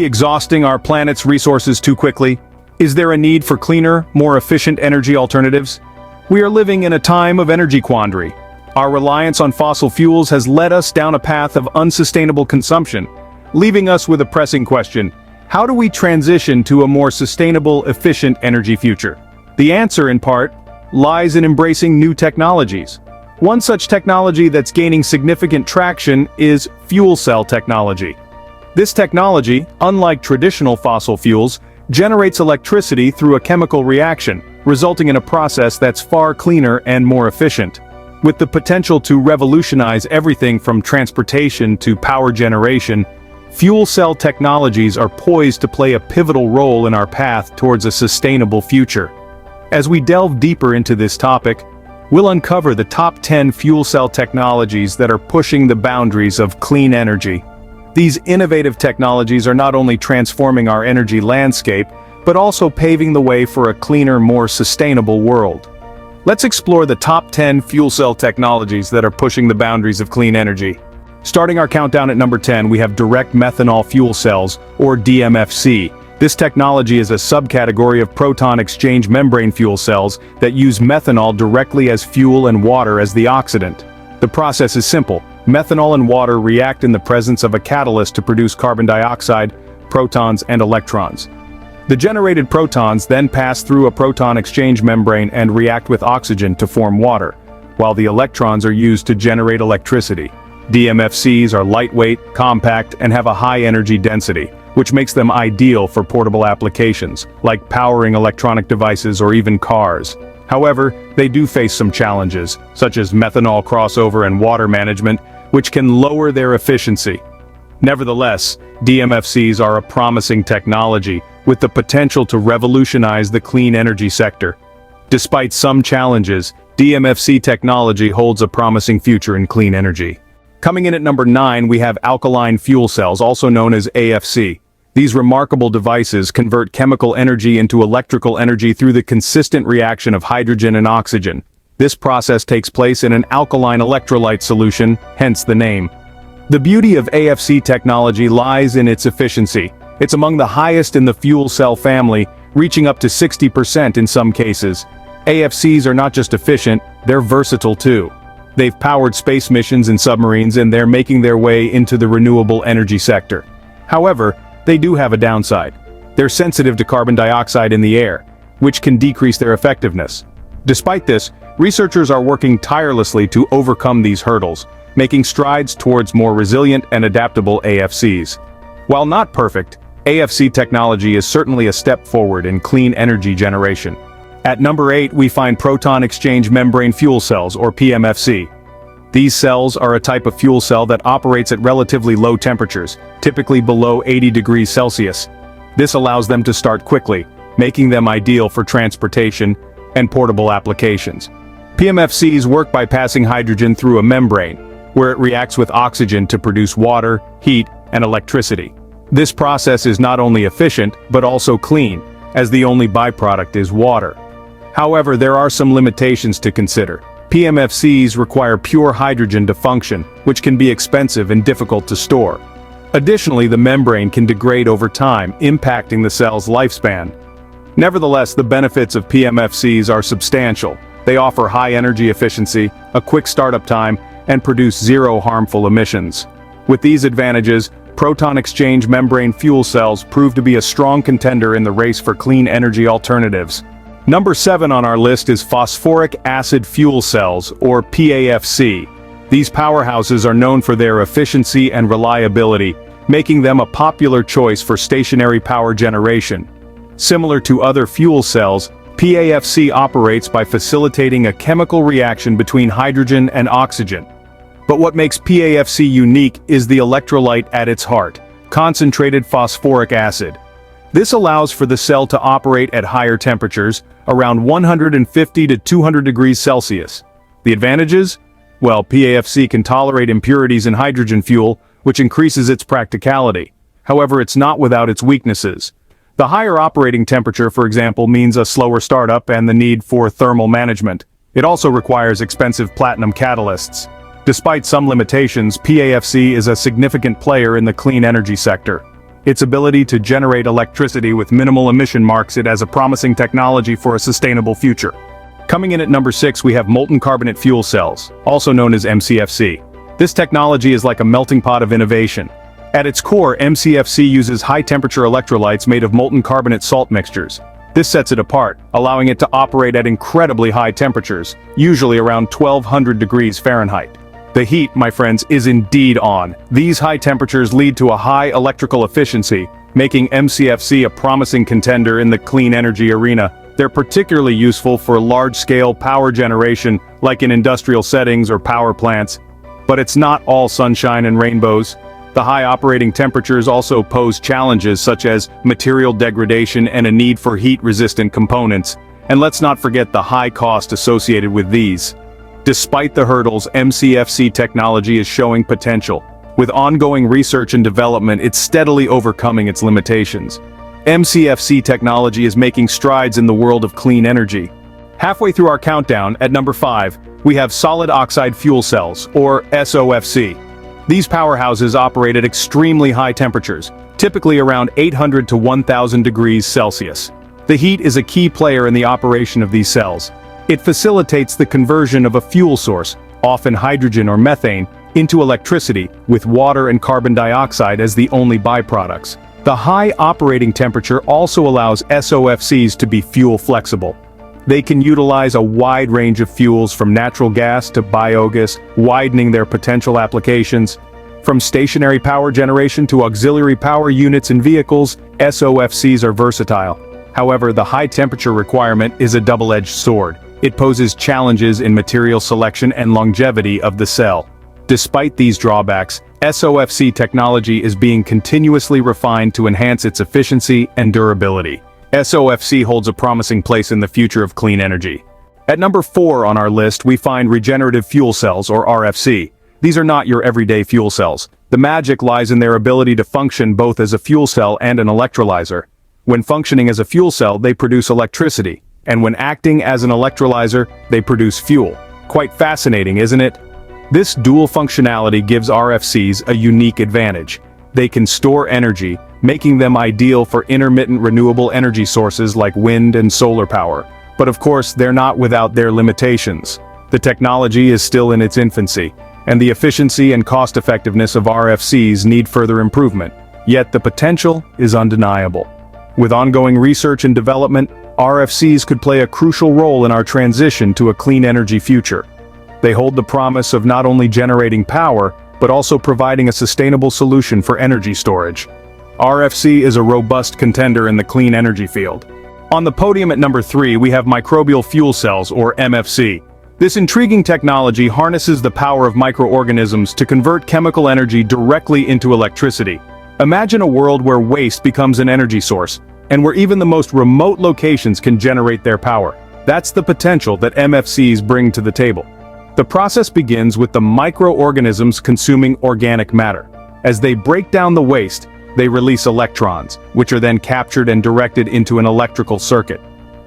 Exhausting our planet's resources too quickly? Is there a need for cleaner, more efficient energy alternatives? We are living in a time of energy quandary. Our reliance on fossil fuels has led us down a path of unsustainable consumption, leaving us with a pressing question: how do we transition to a more sustainable, efficient energy future? The answer, in part, lies in embracing new technologies. One such technology that's gaining significant traction is fuel cell technology. This technology, unlike traditional fossil fuels, generates electricity through a chemical reaction, resulting in a process that's far cleaner and more efficient. With the potential to revolutionize everything from transportation to power generation, fuel cell technologies are poised to play a pivotal role in our path towards a sustainable future. As we delve deeper into this topic, we'll uncover the top 10 fuel cell technologies that are pushing the boundaries of clean energy. These innovative technologies are not only transforming our energy landscape, but also paving the way for a cleaner, more sustainable world. Let's explore the top 10 fuel cell technologies that are pushing the boundaries of clean energy. Starting our countdown at number 10, we have direct methanol fuel cells, or DMFC. This technology is a subcategory of proton exchange membrane fuel cells that use methanol directly as fuel and water as the oxidant. The process is simple. Methanol and water react in the presence of a catalyst to produce carbon dioxide, protons, and electrons. The generated protons then pass through a proton exchange membrane and react with oxygen to form water, while the electrons are used to generate electricity. DMFCs are lightweight, compact, and have a high energy density, which makes them ideal for portable applications, like powering electronic devices or even cars. However, they do face some challenges, such as methanol crossover and water management, which can lower their efficiency. Nevertheless, DMFCs are a promising technology, with the potential to revolutionize the clean energy sector. Despite some challenges, DMFC technology holds a promising future in clean energy. Coming in at number 9, we have alkaline fuel cells, also known as AFC. These remarkable devices convert chemical energy into electrical energy through the consistent reaction of hydrogen and oxygen. This process takes place in an alkaline electrolyte solution, hence the name. The beauty of AFC technology lies in its efficiency. It's among the highest in the fuel cell family, reaching up to 60% in some cases. AFCs are not just efficient, they're versatile too. They've powered space missions and submarines, and they're making their way into the renewable energy sector. However, they do have a downside. They're sensitive to carbon dioxide in the air, which can decrease their effectiveness. Despite this, researchers are working tirelessly to overcome these hurdles, making strides towards more resilient and adaptable AFCs. While not perfect, AFC technology is certainly a step forward in clean energy generation. At number 8, we find proton exchange membrane fuel cells, or PEMFC. These cells are a type of fuel cell that operates at relatively low temperatures, typically below 80 degrees Celsius. This allows them to start quickly, making them ideal for transportation and portable applications. PEMFCs work by passing hydrogen through a membrane, where it reacts with oxygen to produce water, heat, and electricity. This process is not only efficient, but also clean, as the only byproduct is water. However, there are some limitations to consider. PEMFCs require pure hydrogen to function, which can be expensive and difficult to store. Additionally, the membrane can degrade over time, impacting the cell's lifespan. Nevertheless, the benefits of PEMFCs are substantial. They offer high energy efficiency, a quick startup time, and produce zero harmful emissions. With these advantages, proton exchange membrane fuel cells prove to be a strong contender in the race for clean energy alternatives. Number 7 on our list is phosphoric acid fuel cells, or PAFC. These powerhouses are known for their efficiency and reliability, making them a popular choice for stationary power generation. Similar to other fuel cells, PAFC operates by facilitating a chemical reaction between hydrogen and oxygen. But what makes PAFC unique is the electrolyte at its heart, concentrated phosphoric acid. This allows for the cell to operate at higher temperatures, around 150 to 200 degrees Celsius. The advantages? Well, PAFC can tolerate impurities in hydrogen fuel, which increases its practicality. However, it's not without its weaknesses. The higher operating temperature, for example, means a slower startup and the need for thermal management. It also requires expensive platinum catalysts. Despite some limitations, PAFC is a significant player in the clean energy sector. Its ability to generate electricity with minimal emission marks it as a promising technology for a sustainable future. Coming in at number 6, we have molten carbonate fuel cells, also known as MCFC. This technology is like a melting pot of innovation. At its core, MCFC uses high-temperature electrolytes made of molten carbonate salt mixtures. This sets it apart, allowing it to operate at incredibly high temperatures, usually around 1200 degrees Fahrenheit. The heat, my friends, is indeed on. These high temperatures lead to a high electrical efficiency, making MCFC a promising contender in the clean energy arena. They're particularly useful for large-scale power generation, like in industrial settings or power plants. But it's not all sunshine and rainbows. The high operating temperatures also pose challenges such as material degradation and a need for heat-resistant components. And let's not forget the high cost associated with these. Despite the hurdles, MCFC technology is showing potential. With ongoing research and development, it's steadily overcoming its limitations. MCFC technology is making strides in the world of clean energy. Halfway through our countdown, at number 5, we have solid oxide fuel cells, or SOFC. These powerhouses operate at extremely high temperatures, typically around 800 to 1000 degrees Celsius. The heat is a key player in the operation of these cells. It facilitates the conversion of a fuel source, often hydrogen or methane, into electricity, with water and carbon dioxide as the only byproducts. The high operating temperature also allows SOFCs to be fuel flexible. They can utilize a wide range of fuels from natural gas to biogas, widening their potential applications. From stationary power generation to auxiliary power units in vehicles, SOFCs are versatile. However, the high temperature requirement is a double-edged sword. It poses challenges in material selection and longevity of the cell. Despite these drawbacks, SOFC technology is being continuously refined to enhance its efficiency and durability. SOFC holds a promising place in the future of clean energy. At number 4 on our list, we find regenerative fuel cells, or RFC. These are not your everyday fuel cells. The magic lies in their ability to function both as a fuel cell and an electrolyzer. When functioning as a fuel cell, they produce electricity. And when acting as an electrolyzer, they produce fuel. Quite fascinating, isn't it? This dual functionality gives RFCs a unique advantage. They can store energy, making them ideal for intermittent renewable energy sources like wind and solar power. But of course, they're not without their limitations. The technology is still in its infancy, and the efficiency and cost-effectiveness of RFCs need further improvement. Yet the potential is undeniable. With ongoing research and development, RFCs could play a crucial role in our transition to a clean energy future. They hold the promise of not only generating power, but also providing a sustainable solution for energy storage. RFC is a robust contender in the clean energy field. On the podium at number 3, we have microbial fuel cells, or MFC. This intriguing technology harnesses the power of microorganisms to convert chemical energy directly into electricity. Imagine a world where waste becomes an energy source, and where even the most remote locations can generate their power. That's the potential that MFCs bring to the table. The process begins with the microorganisms consuming organic matter. As they break down the waste, they release electrons, which are then captured and directed into an electrical circuit.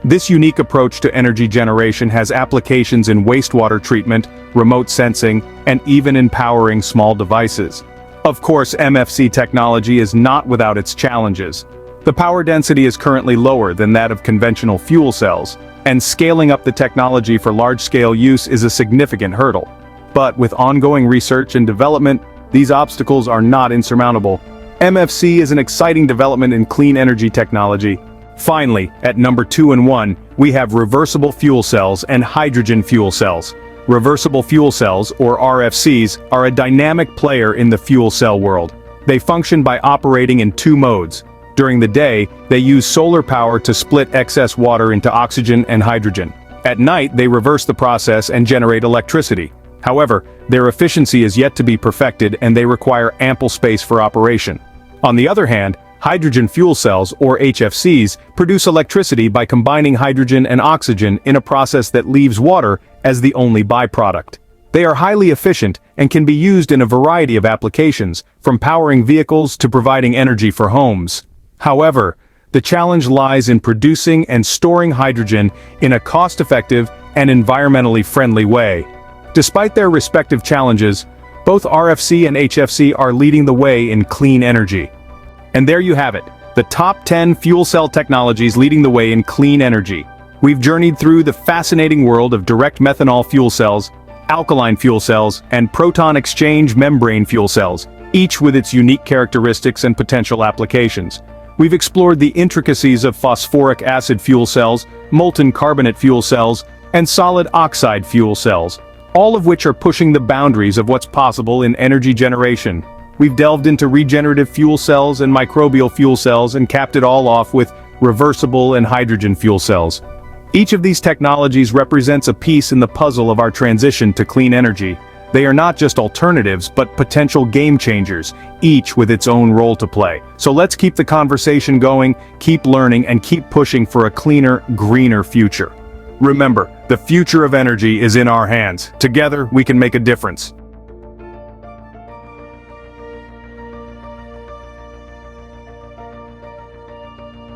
This unique approach to energy generation has applications in wastewater treatment, remote sensing, and even in powering small devices. Of course, MFC technology is not without its challenges. The power density is currently lower than that of conventional fuel cells, and scaling up the technology for large-scale use is a significant hurdle. But with ongoing research and development, these obstacles are not insurmountable. MFC is an exciting development in clean energy technology. Finally, at number 2 and 1, we have reversible fuel cells and hydrogen fuel cells. Reversible fuel cells, or RFCs, are a dynamic player in the fuel cell world. They function by operating in 2 modes. During the day, they use solar power to split excess water into oxygen and hydrogen. At night, they reverse the process and generate electricity. However, their efficiency is yet to be perfected and they require ample space for operation. On the other hand, hydrogen fuel cells, or HFCs, produce electricity by combining hydrogen and oxygen in a process that leaves water as the only byproduct. They are highly efficient and can be used in a variety of applications, from powering vehicles to providing energy for homes. However, the challenge lies in producing and storing hydrogen in a cost-effective and environmentally friendly way. Despite their respective challenges, both RFC and HFC are leading the way in clean energy. And there you have it, the top 10 fuel cell technologies leading the way in clean energy. We've journeyed through the fascinating world of direct methanol fuel cells, alkaline fuel cells, and proton exchange membrane fuel cells, each with its unique characteristics and potential applications. We've explored the intricacies of phosphoric acid fuel cells, molten carbonate fuel cells, and solid oxide fuel cells, all of which are pushing the boundaries of what's possible in energy generation. We've delved into regenerative fuel cells and microbial fuel cells and capped it all off with reversible and hydrogen fuel cells. Each of these technologies represents a piece in the puzzle of our transition to clean energy. They are not just alternatives, but potential game changers, each with its own role to play. So let's keep the conversation going, keep learning, and keep pushing for a cleaner, greener future. Remember, the future of energy is in our hands. Together, we can make a difference.